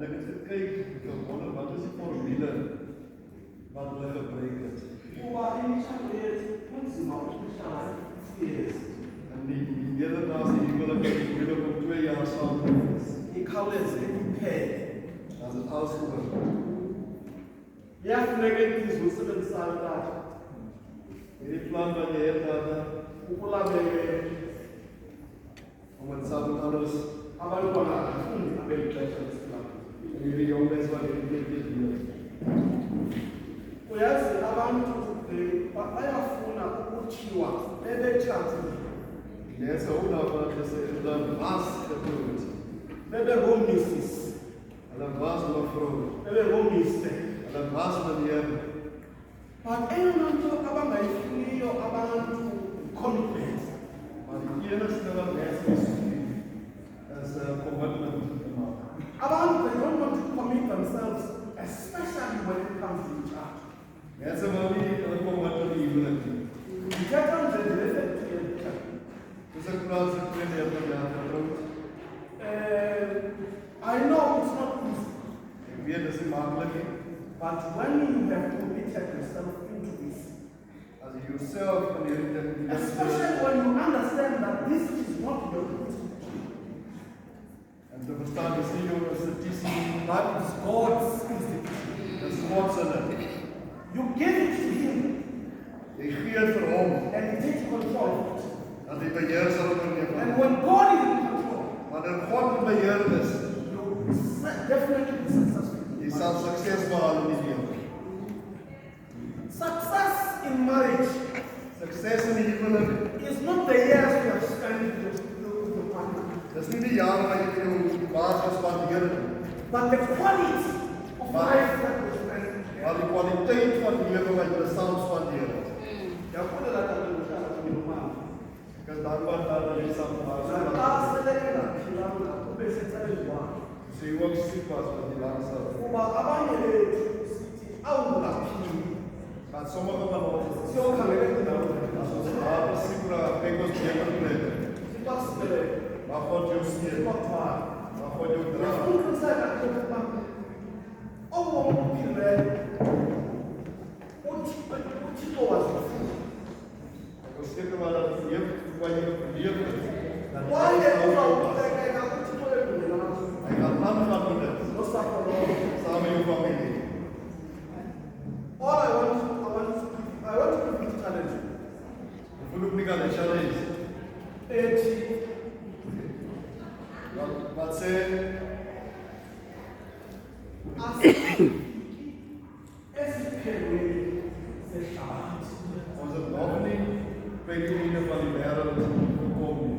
En ek het gekyk, ek het wonder, wat is die formule wat hulle gebruik het? En die nederdaagse huwelik het die huwelik om 2 jaar saam gewees. Dat is alles oor. Hierdie plan wat jy het gehad, om het saam met alles en hierdie jong mense wat hierdie dit doen. Uyazi abantu bayafuna ukuthiwa bebetshatile. Mense hou daarvan dat hulle was getroud. Bebehomisis. Hulle was mevrou. Bebehomiste. Hulle was meneer. Maar eyona nto abangayifuniyo abantu commitment. Maar die enigste wat mense is commitment te maak. Abantu they don't want to commit themselves, especially when it comes to church. Mense wil nie hulle commit tot die huwelik nie. Die kerk kan dit direk doen. Dis ek praat se 32 jaar getroud. I know it's not easy. Ek weet dis nie maklik nie. But when you have committed yourself into this, as you yourself in hierdie especially when you understand that this is not your institution, en te verstaan dis nie jou institusie, but it's God's institution. dis God se ding. You give it to Him, Jy gee dit vir hom, and He takes control of it. dat die beheer sal oorneem. And when God is in control, Wanneer God in beheer is, you will definitely be successful. jy sal sukses behaal in die lewe. Success in marriage Sukses in die huwelik is not the years you have spent with your partner, dis nie die jare wat jy met jou baas spandeer het, but the quality of life that you spend together. maar die kwaliteit van die lewe wat jy saam spandeer het. Yakuda that I'm going to Ek is dankbaar dat jy saam gewaar het. Sy ook siek was met die langste. Maar sommige van ons as ons daar siek raak, kyk ons beter plek. Maar God jou steun. Maar God jou dra. Ek was seker maar dat die leef wat jy geleef het. Hy gaan aangaan met dit. Saam met jou familie. All I want to give you challenge. Voel ook nie aan die challenge. Wat sê? Ons het nog nie by die einde van die wêreld gekom nie.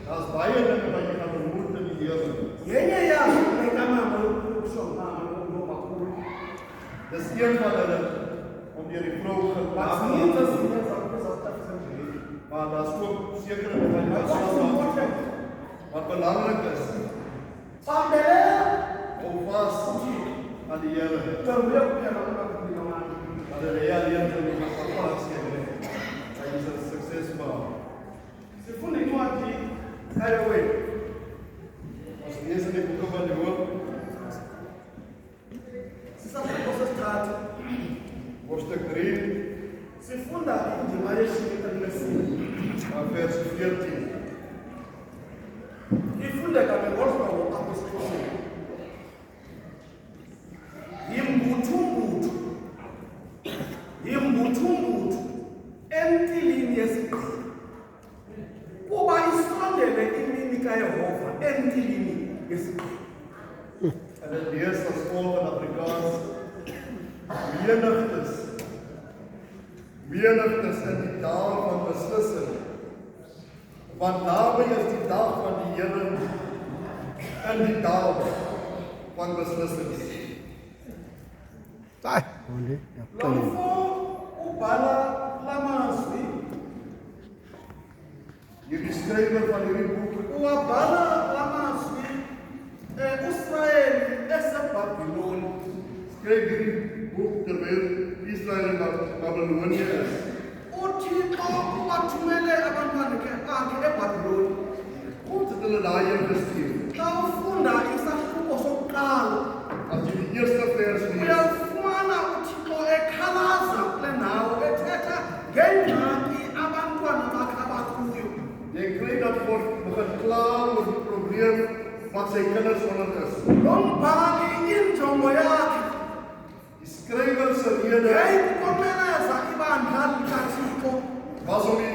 Daar's baie dinge wat jy gaan ontmoet in die lewe. Dis een van hulle om deur die vrou geplaas te word. Maar daar's ook sekere dinge wat belangrik is. Om vas aan die Here. Dat die alleen vir die plaas gee. Hy is 'n suksesvol. Ons lees in die boeke van Job. 3 hoofdstuk 3, sifunda indima yeshumi elinesine. vers 14. Ifundeka ngolu hlobo apho siXhoseni. Yimbuthumbuthi emtilini yesigqili. Kuba isondele imini kaYehova emtilini yesigqili. En dit lees as volg in Afrikaans: menigtes in die dae van beslissing, want naby is die dag van die Here in die dae van beslissings. Lo mfo ubhala la mazwi, Hierdie skrywer van hierdie boek uwabhala la mazwi Israyeli eseBhabhiloni. skryf hierdie boek terwyl Israel in Babylonië is. uThixo ubathumele abantwana akhe eBhabhiloni. God het hulle daarheen gestuur. Xa ufunda isahluko sokuqala, As jy die eerste vers lees, uyafumana uThixo ekhalaza kule ndawo ethetha ngengxaki abantwana bakhe abakuyo. jy kry dat God begin kla oor die probleem wat sy kinders onder is. Lo mbhali injongo yakhe Die skrywer se rede yayikukomeleza ibandla likaThixo was om die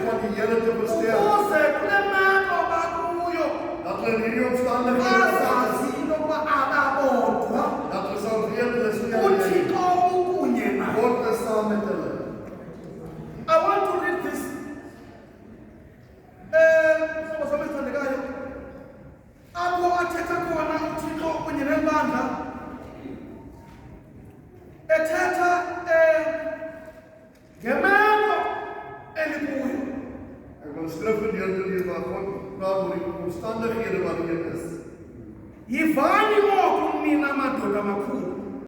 van die Here te bestel, ukuze kule meko bakuyo dat hulle in hierdie omstandighede bazazi into yokuba ababodwa, dat hulle sal weet hulle is nie alleen nie. uThixo ukunye nabo. God is saam met hulle. I want to read this. Mhlobo sami esithandekayo, apho athetha khona uThixo kunye nebandla, ethetha ngemeko elikuyo. Ek wil 'n skrifgedeelte lees waar God praat oor die omstandighede waarin hy is. Yivani ngoku nina madoda makhulu,